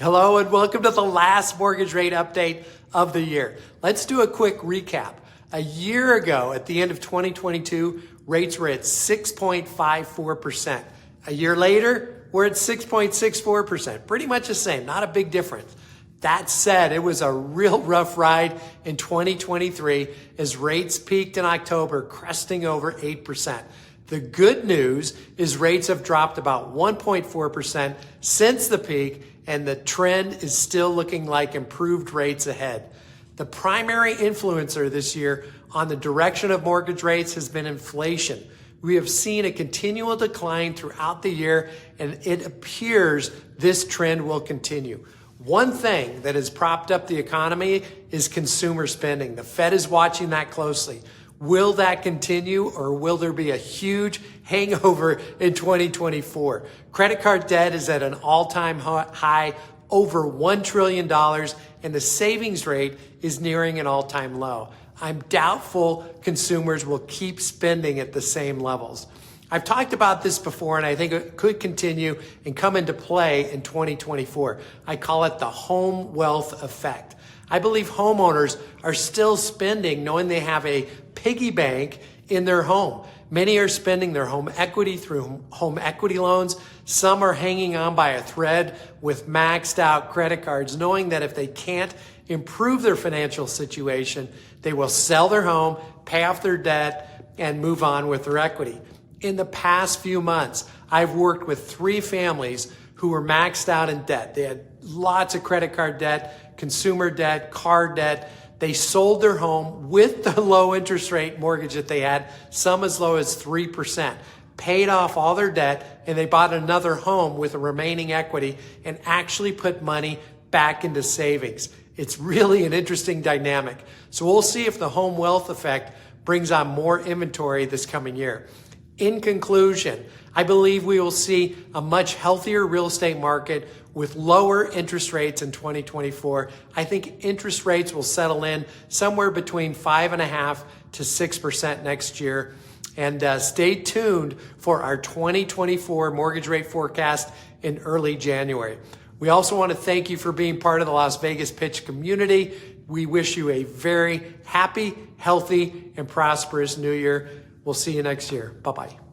Hello and welcome to the last mortgage rate update of the year. Let's do a quick recap. A year ago, at the end of 2022, rates were at 6.54%. A year later, we're at 6.64%. Pretty much the same, not a big difference. That said, it was a real rough ride in 2023 as rates peaked in October, cresting over 8%. The good news is rates have dropped about 1.4% since the peak, and the trend is still looking like improved rates ahead. The primary influencer this year on the direction of mortgage rates has been inflation. We have seen a continual decline throughout the year, and it appears this trend will continue. One thing that has propped up the economy is consumer spending. The Fed is watching that closely. Will that continue, or will there be a huge hangover in 2024? Credit card debt is at an all-time high, over $1 trillion, and the savings rate is nearing an all-time low. I'm doubtful consumers will keep spending at the same levels. I've talked about this before, and I think it could continue and come into play in 2024. I call it the home wealth effect. I believe homeowners are still spending knowing they have a piggy bank in their home. Many are spending their home equity through home equity loans. Some are hanging on by a thread with maxed out credit cards, knowing that if they can't improve their financial situation, they will sell their home, pay off their debt, and move on with their equity. In the past few months, I've worked with 3 families who were maxed out in debt. They had lots of credit card debt, consumer debt, car debt. They sold their home with the low interest rate mortgage that they had, some as low as 3%, paid off all their debt, and they bought another home with a remaining equity and actually put money back into savings. It's really an interesting dynamic. So we'll see if the home wealth effect brings on more inventory this coming year. In conclusion, I believe we will see a much healthier real estate market with lower interest rates in 2024. I think interest rates will settle in somewhere between 5.5% to 6% next year. And stay tuned for our 2024 mortgage rate forecast in early January. We also want to thank you for being part of the Las Vegas Pitch community. We wish you a very happy, healthy, and prosperous new year. We'll see you next year. Bye-bye.